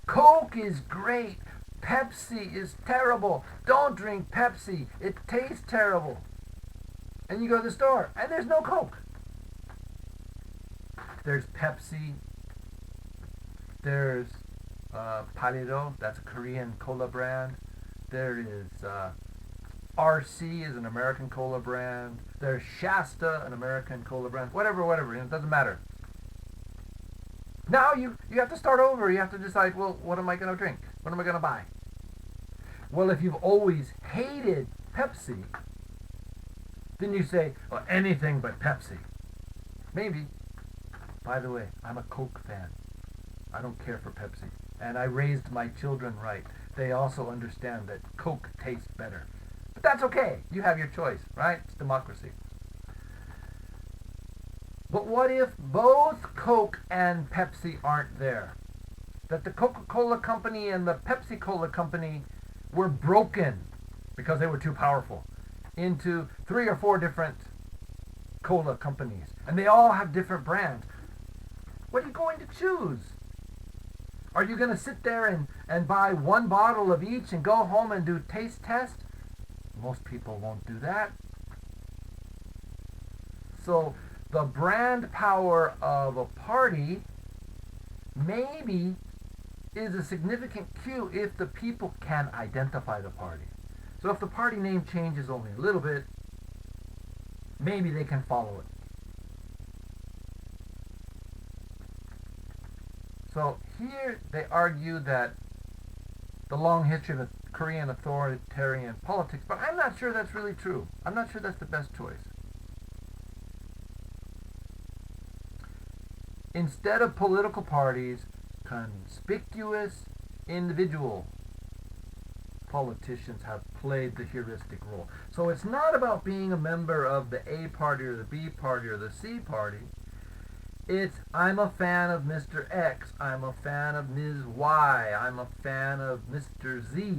Coke is great, Pepsi is terrible, don't drink Pepsi, it tastes terrible. And you go to the store, and there's no Coke. There's Pepsi. There's Palido, that's a Korean cola brand. There is RC is an American cola brand. There's Shasta, an American cola brand. Whatever, it doesn't matter. Now you have to start over. You have to decide, well, what am I going to drink? What am I going to buy? Well, if you've always hated Pepsi, then you say, well, anything but Pepsi. Maybe. By the way, I'm a Coke fan. I don't care for Pepsi. And I raised my children right. They also understand that Coke tastes better. But that's okay. You have your choice, right? It's democracy. But what if both Coke and Pepsi aren't there? That the Coca-Cola company and the Pepsi-Cola company were broken because they were too powerful into 3 or 4 different cola companies. And they all have different brands. What are you going to choose? Are you going to sit there and buy 1 bottle of each and go home and do taste test? Most people won't do that. So the brand power of a party maybe is a significant cue if the people can identify the party. So if the party name changes only a little bit, maybe they can follow it. So here they argue that the long history of Korean authoritarian politics, but I'm not sure that's really true. I'm not sure that's the best choice. Instead of political parties, conspicuous individual politicians have played the heuristic role. So it's not about being a member of the A party or the B party or the C party. It's, I'm a fan of Mr. X, I'm a fan of Ms. Y, I'm a fan of Mr. Z.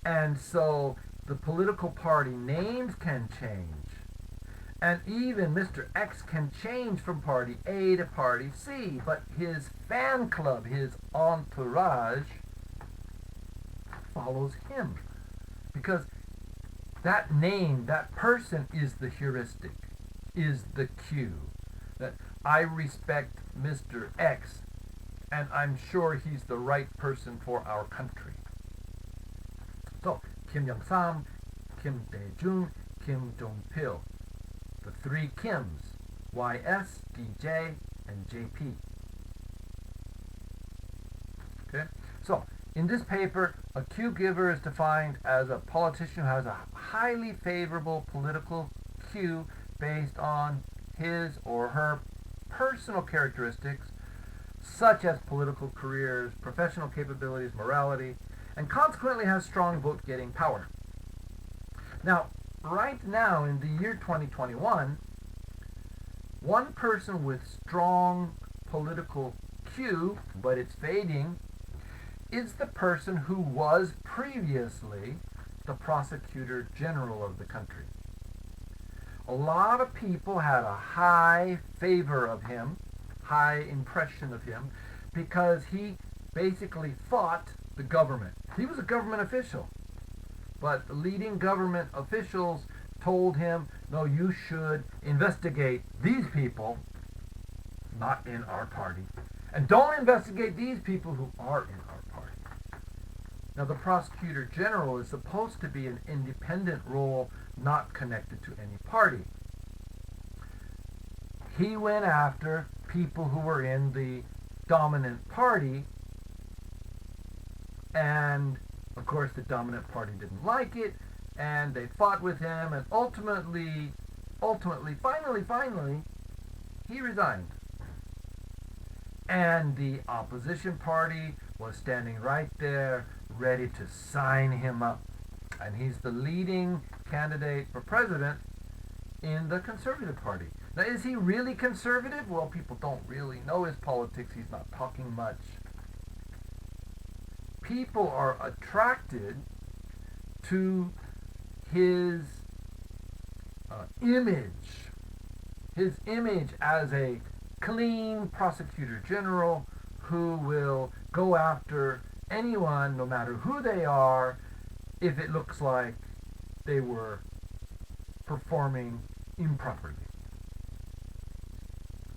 And so the political party names can change. And even Mr. X can change from party A to party C, but his fan club, his entourage, follows him. Because that name, that person is the heuristic, is the cue. That I respect Mr. X, and I'm sure he's the right person for our country. So, Kim Young-sam, Kim Dae-jung, Kim Jong-pil. The 3 Kims, YS, DJ, and JP. Okay? So, in this paper, a cue giver is defined as a politician who has a highly favorable political cue based on his or her personal characteristics, such as political careers, professional capabilities, morality, and consequently has strong vote-getting power. Now, right now, in the year 2021, one person with strong political cue, but it's fading, is the person who was previously the prosecutor general of the country. A lot of people had a high favor of him, high impression of him, because he basically fought the government. He was a government official. But the leading government officials told him, no, you should investigate these people, not in our party. And don't investigate these people who are in our party. Now, the prosecutor general is supposed to be an independent role, not connected to any party. He went after people who were in the dominant party, and of course the dominant party didn't like it, and they fought with him, and ultimately, finally, he resigned. And the opposition party was standing right there, ready to sign him up. And he's the leading candidate for president in the Conservative Party. Now, is he really conservative? Well, people don't really know his politics. He's not talking much. People are attracted to his image as a clean prosecutor general who will go after anyone, no matter who they are, if it looks like they were performing improperly.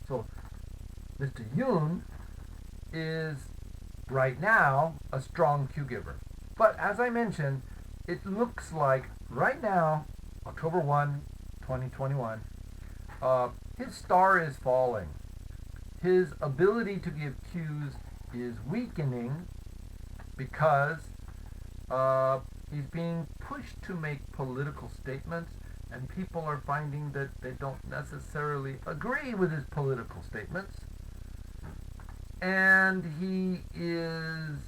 So Mr. Yoon is right now a strong cue giver. But as I mentioned, it looks like right now, October 1, 2021, his star is falling. His ability to give cues is weakening because he's being pushed to make political statements, and people are finding that they don't necessarily agree with his political statements. And he is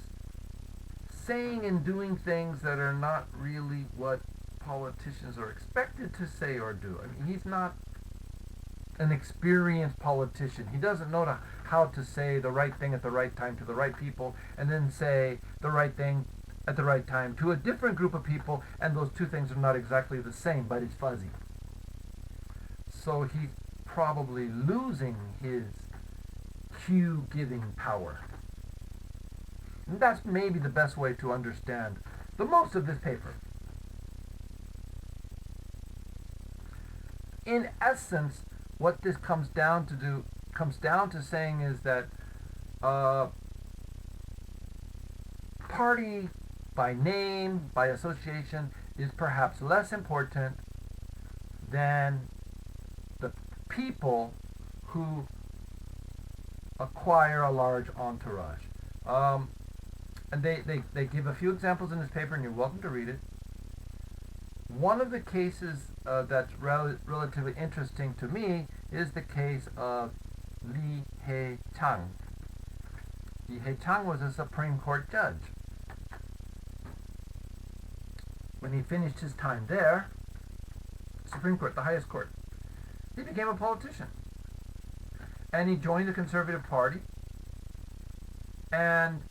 saying and doing things that are not really what politicians are expected to say or do. I mean, he's not an experienced politician. He doesn't know how to say the right thing at the right time to the right people, and then say the right thing at the right time to a different group of people, and those two things are not exactly the same, but it's fuzzy. So he's probably losing his cue giving power. And that's maybe the best way to understand the most of this paper. In essence, what this comes down to saying is that party by name, by association, is perhaps less important than the people who acquire a large entourage. And they give a few examples in this paper, and you're welcome to read it. One of the cases that's relatively interesting to me is the case of Lee Hae-chang. Lee Hae-chang was a Supreme Court judge. When he finished his time there, Supreme Court, the highest court, he became a politician. And he joined the Conservative Party, and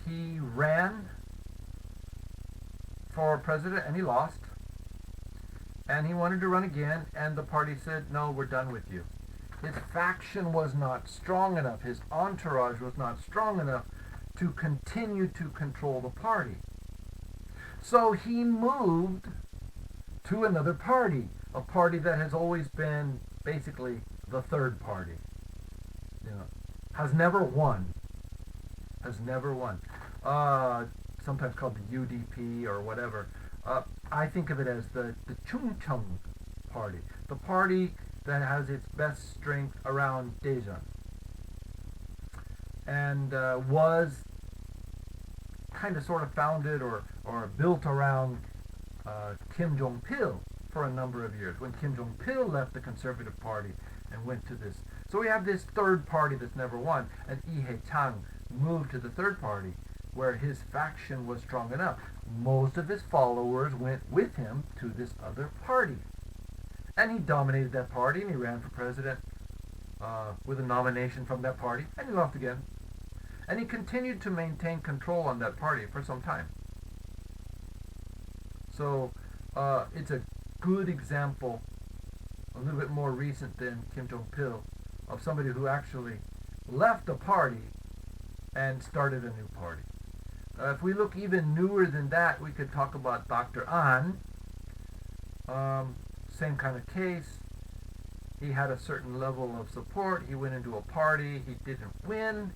he ran for president, and he lost. And he wanted to run again, and the party said, no, we're done with you. His faction was not strong enough, his entourage was not strong enough to continue to control the party. So he moved to another party, a party that has always been basically the third party. You know, has never won. Sometimes called the UDP or whatever. I think of it as the Chungcheong party, the party that has its best strength around Daejeon, and was kind of sort of founded or built around Kim Jong-pil for a number of years, when Kim Jong-pil left the Conservative Party and went to this. So we have this third party that's never won, and Lee Hae-chang moved to the third party where his faction was strong enough. Most of his followers went with him to this other party. And he dominated that party, and he ran for president with a nomination from that party, and he lost again. And he continued to maintain control on that party for some time. So it's a good example, a little bit more recent than Kim Jong-pil, of somebody who actually left a party and started a new party. If we look even newer than that, we could talk about Dr. An. Same kind of case. He had a certain level of support. He went into a party. He didn't win.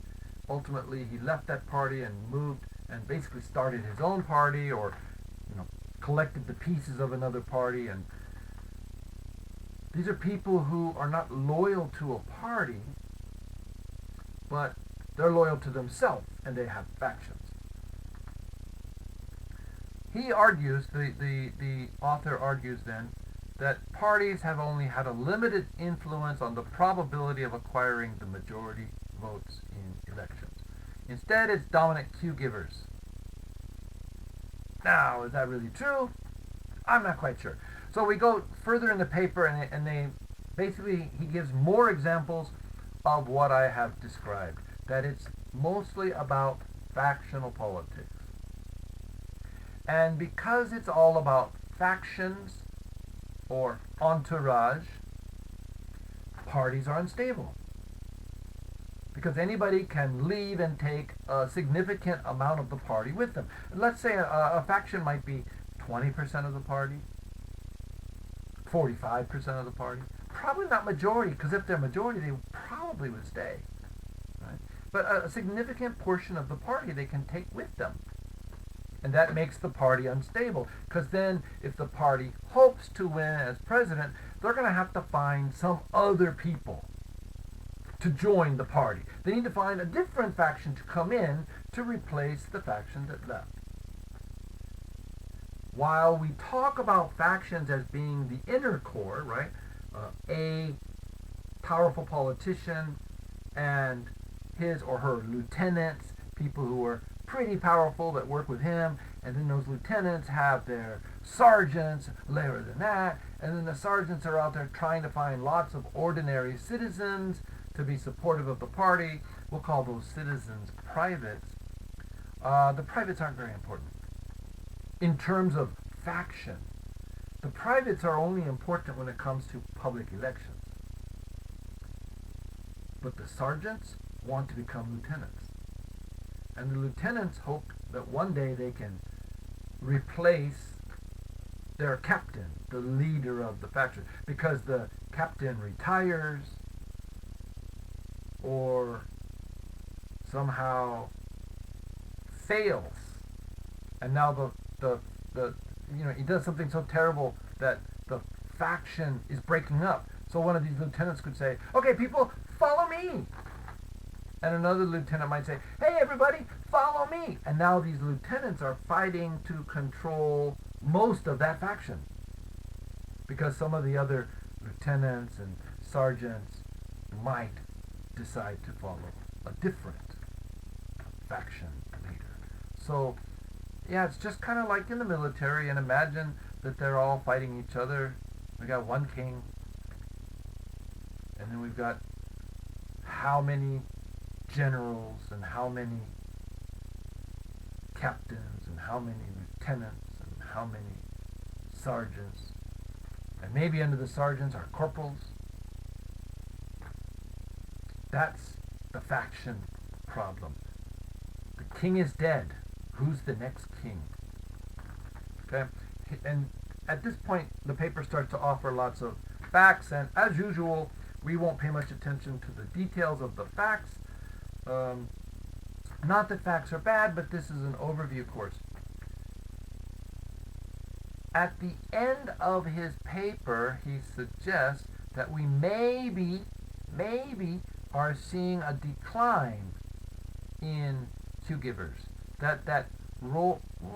Ultimately, he left that party and moved and basically started his own party, or collected the pieces of another party. And these are people who are not loyal to a party, but they're loyal to themselves, and they have factions. He argues, the author argues then, that parties have only had a limited influence on the probability of acquiring the majority votes in elections. Instead, it's dominant cue givers. Now, is that really true? I'm not quite sure. So we go further in the paper, and they basically, he gives more examples of what I have described, that it's mostly about factional politics. And because it's all about factions or entourage, parties are unstable. Because anybody can leave and take a significant amount of the party with them. Let's say a faction might be 20% of the party, 45% of the party. Probably not majority, because if they're majority, they probably would stay. Right? But a significant portion of the party they can take with them. And that makes the party unstable, because then if the party hopes to win as president, they're going to have to find some other people to join the party. They need to find a different faction to come in to replace the faction that left. While we talk about factions as being the inner core, right? A powerful politician and his or her lieutenants, people who are pretty powerful that work with him, and then those lieutenants have their sergeants lower than that, and then the sergeants are out there trying to find lots of ordinary citizens to be supportive of the party. We'll call those citizens privates. The privates aren't very important in terms of faction. The privates are only important when it comes to public elections. But the sergeants want to become lieutenants. And the lieutenants hope that one day they can replace their captain, the leader of the faction, because the captain retires or somehow fails, and now the he does something so terrible that the faction is breaking up. So one of these lieutenants could say, "Okay, people, follow me." And another lieutenant might say, "Hey, everybody, follow me." And now these lieutenants are fighting to control most of that faction, because some of the other lieutenants and sergeants might decide to follow a different faction leader. So, yeah, it's just kind of like in the military, and imagine that they're all fighting each other. We got one king, and then we've got how many generals and how many captains and how many lieutenants and how many sergeants, and maybe under the sergeants are corporals. That's the faction problem. The king is dead. Who's the next king? Okay, and at this point the paper starts to offer lots of facts, and as usual we won't pay much attention to the details of the facts. Not that facts are bad, but this is an overview course. At the end of his paper, he suggests that we maybe are seeing a decline in Q givers. That role. I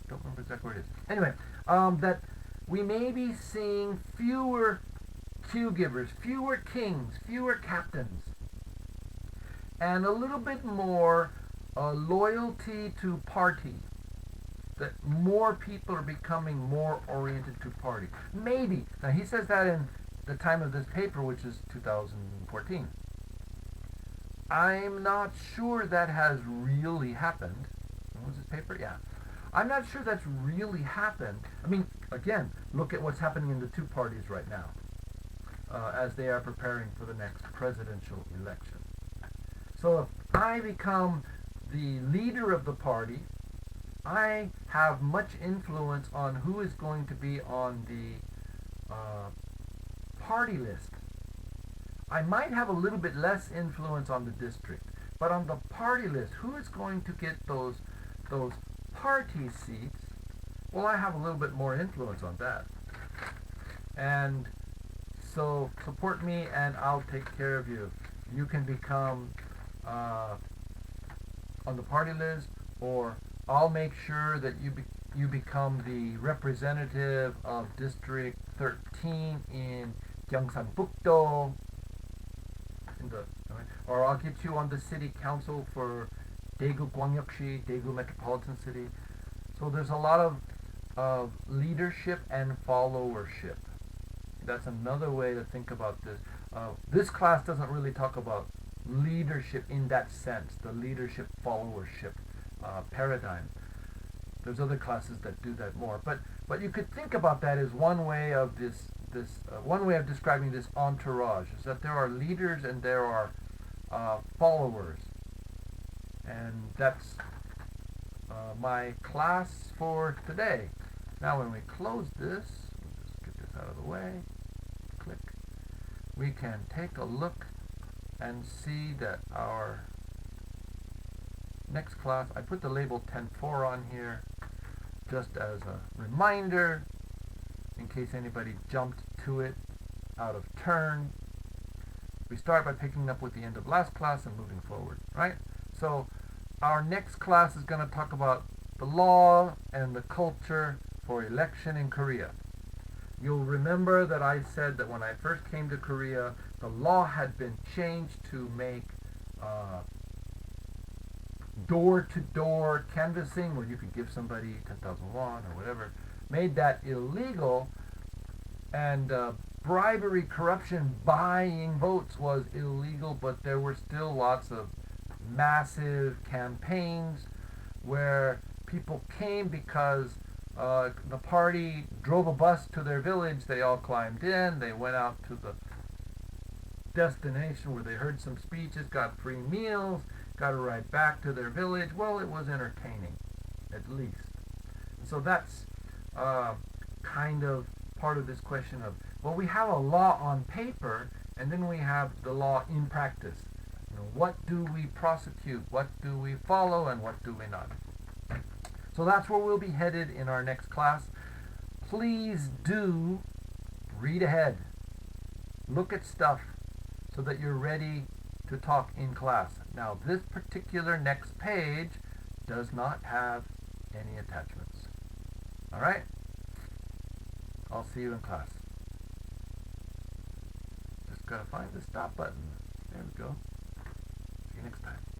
don't remember exactly where it is. Anyway, that we may be seeing fewer Q givers, fewer kings, fewer captains, and a little bit more loyalty to party. That more people are becoming more oriented to party. Maybe. Now he says that in the time of this paper, which is 2014. I'm not sure that has really happened. When was this paper? Yeah. I'm not sure that's really happened. I mean, again, look at what's happening in the two parties right now as they are preparing for the next presidential election. So if I become the leader of the party, I have much influence on who is going to be on the party list. I might have a little bit less influence on the district, but on the party list, who is going to get those party seats? Well, I have a little bit more influence on that. And so support me and I'll take care of you. You can become on the party list, or I'll make sure that you become the representative of District 13 in Gyeongsangbuk-do, or I'll get you on the city council for Daegu Gwangyok시, Daegu Metropolitan City. So there's a lot of leadership and followership. That's another way to think about this. This class doesn't really talk about leadership in that sense, the leadership followership paradigm. There's other classes that do that more, but you could think about that as one way of one way of describing this entourage, is that there are leaders and there are followers, and that's my class for today. Now when we close this, we'll just get this out of the way, click, we can take a look and see that our next class, I put the label 10.4 on here just as a reminder in case anybody jumped to it out of turn. We start by picking up with the end of last class and moving forward, right? So our next class is going to talk about the law and the culture for election in Korea. You'll remember that I said that when I first came to Korea, the law had been changed to make door-to-door canvassing, where you could give somebody 10,000 won or whatever, made that illegal, and bribery, corruption, buying votes was illegal, but there were still lots of massive campaigns where people came because the party drove a bus to their village, they all climbed in, they went out to the destination where they heard some speeches, got free meals, got a ride back to their village. Well, it was entertaining, at least. So that's kind of part of this question of, well, we have a law on paper, and then we have the law in practice. You know, what do we prosecute? What do we follow? And what do we not? So that's where we'll be headed in our next class. Please do read ahead. Look at stuff so that you're ready to talk in class. Now, this particular next page does not have any attachments. All right? I'll see you in class. Just gotta find the stop button. There we go. See you next time.